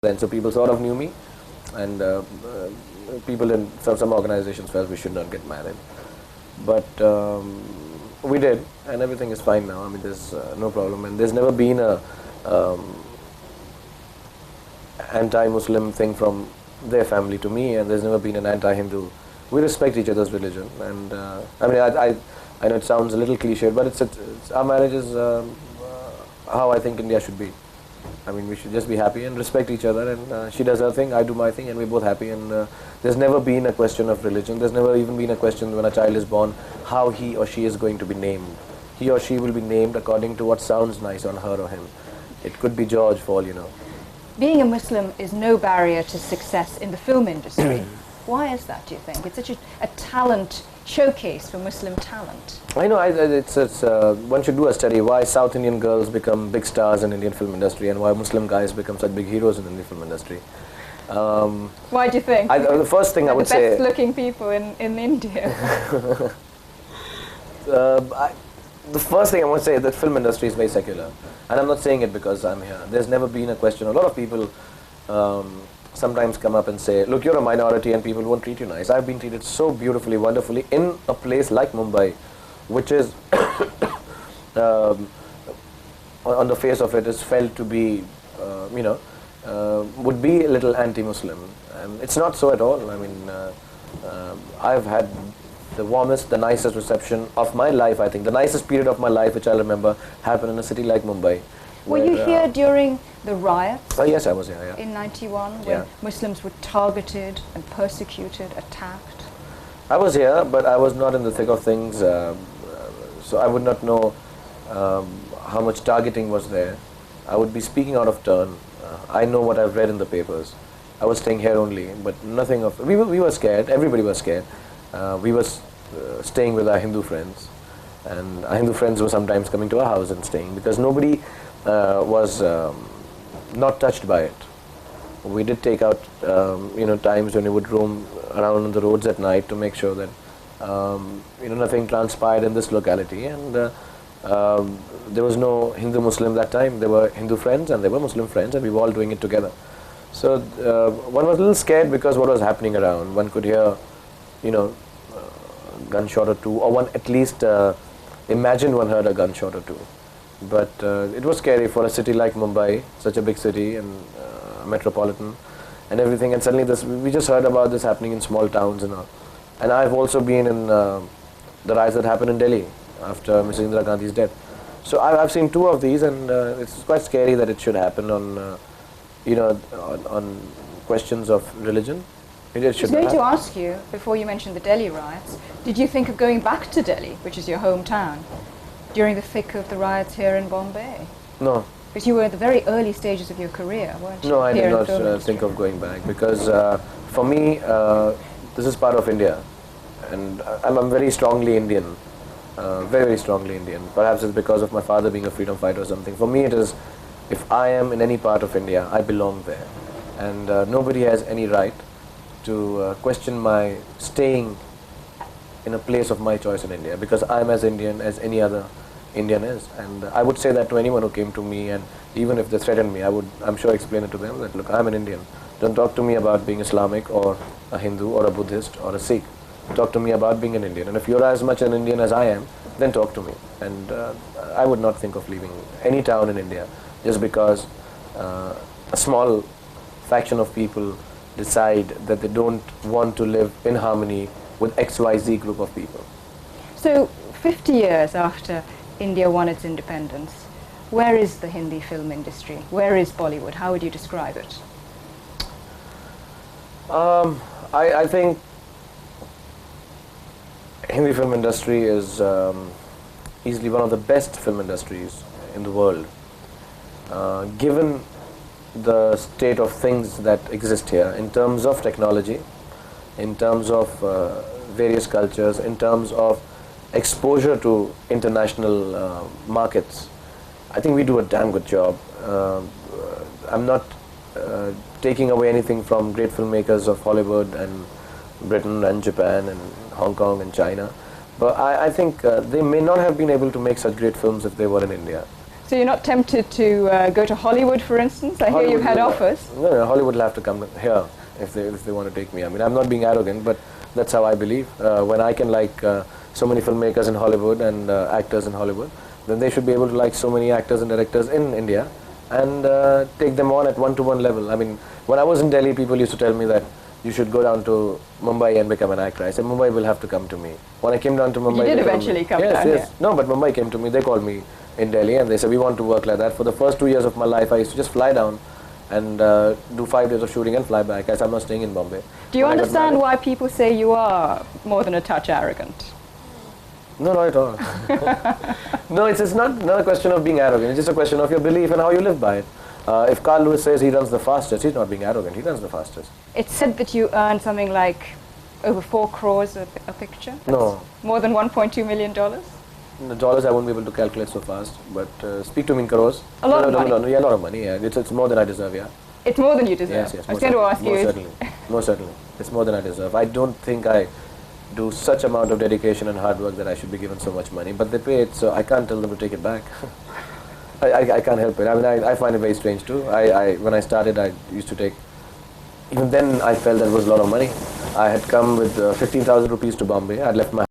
then, so people sort of knew me, and people in some organizations felt we should not get married, but we did, and everything is fine now. I mean, there's no problem, and there's never been a anti-Muslim thing from their family to me, and there's never been an anti-Hindu. We respect each other's religion, and I mean, I know it sounds a little cliched, but it's our marriage is how I think India should be. I mean, we should just be happy and respect each other, and she does her thing, I do my thing, and we're both happy, and there's never been a question of religion. There's never even been a question when a child is born how he or she is going to be named. He or she will be named according to what sounds nice on her or him. It could be George for all you know. Being a Muslim is no barrier to success in the film industry. Why is that, do you think? It's such a talent showcase for Muslim talent. I know, one should do a study why South Indian girls become big stars in Indian film industry and why Muslim guys become such big heroes in Indian film industry. Why do you think? The first thing I would say... the best looking people in India. The first thing I want to say is that film industry is very secular. And I'm not saying it because I'm here. There's never been a question. A lot of people sometimes come up and say, look, you're a minority and people won't treat you nice. I've been treated so beautifully, wonderfully in a place like Mumbai, which is, on the face of it, is felt to be, would be a little anti-Muslim. It's not so at all. I mean, I've had the warmest, the nicest reception of my life, I think. The nicest period of my life, which I'll remember, happened in a city like Mumbai. Were you here during the riots? Oh, yes, I was here, yeah. In '91, when Muslims were targeted and persecuted, attacked? I was here, but I was not in the thick of things, so I would not know how much targeting was there. I would be speaking out of turn. I know what I've read in the papers. I was staying here only, but nothing of... We were scared, everybody was scared. We were staying with our Hindu friends, and our Hindu friends were sometimes coming to our house and staying, because nobody was not touched by it. We did take out times when we would roam around on the roads at night to make sure that nothing transpired in this locality, and there was no Hindu Muslim that time. There were Hindu friends and there were Muslim friends, and we were all doing it together. So one was a little scared because what was happening around. One could hear gunshot or two, or one at least imagined one heard a gunshot or two. But it was scary for a city like Mumbai, such a big city and metropolitan and everything, and suddenly we just heard about this happening in small towns and all. And I've also been in the riots that happened in Delhi after Mrs. Indira Gandhi's death. So I've seen two of these, and it's quite scary that it should happen on on questions of religion. I was going to ask you, before you mentioned the Delhi riots, did you think of going back to Delhi, which is your hometown, during the thick of the riots here in Bombay? No. Because you were at the very early stages of your career, weren't you? No, I did not think of going back, because for me, this is part of India, and I'm very strongly Indian, very, very strongly Indian. Perhaps it's because of my father being a freedom fighter or something. For me it is, if I am in any part of India, I belong there, and nobody has any right to question my staying in a place of my choice in India, because I'm as Indian as any other Indian is. And I would say that to anyone who came to me, and even if they threatened me, I would, I'm sure, explain it to them that, look, I'm an Indian. Don't talk to me about being Islamic or a Hindu or a Buddhist or a Sikh. Talk to me about being an Indian. And if you're as much an Indian as I am, then talk to me. And I would not think of leaving any town in India just because a small faction of people decide that they don't want to live in harmony with XYZ group of people. So 50 years after India won its independence, where is the Hindi film industry? Where is Bollywood? How would you describe it? I think Hindi film industry is easily one of the best film industries in the world. Given the state of things that exist here in terms of technology, in terms of various cultures, in terms of exposure to international markets, I think we do a damn good job. I'm not taking away anything from great filmmakers of Hollywood and Britain and Japan and Hong Kong and China, but I think they may not have been able to make such great films if they were in India. So you're not tempted to go to Hollywood, for instance? I hear you've had offers. No, Hollywood will have to come here if they want to take me. I mean, I'm not being arrogant, but that's how I believe. When I can like so many filmmakers in Hollywood and actors in Hollywood, then they should be able to like so many actors and directors in India and take them on at one-to-one level. I mean, when I was in Delhi, people used to tell me that you should go down to Mumbai and become an actor. I said, Mumbai will have to come to me. When I came down to Mumbai... You did eventually come down here. here. No, but Mumbai came to me. They called me in Delhi and they said, we want to work like that. For the first 2 years of my life, I used to just fly down and do 5 days of shooting and fly back, as I'm not staying in Bombay. Do you understand why people say you are more than a touch arrogant? No, not at all. No, it's not a question of being arrogant. It's just a question of your belief and how you live by it. If Carl Lewis says he runs the fastest, he's not being arrogant. He runs the fastest. It's said that you earn something like over 4 crores a picture? No. More than $1.2 million? In the dollars, I won't be able to calculate so fast, but speak to me in crores. A lot of money? No, yeah, a lot of money, yeah. It's more than I deserve, yeah. It's more than you deserve? Yes, yes. I was going to ask you... Certainly. Most certainly. It's more than I deserve. I don't think I do such amount of dedication and hard work that I should be given so much money, but they pay it, so I can't tell them to take it back. I can't help it. I mean, I find it very strange too. When I started, I used to take... Even then, I felt that was a lot of money. I had come with 15,000 rupees to Bombay. I'd left my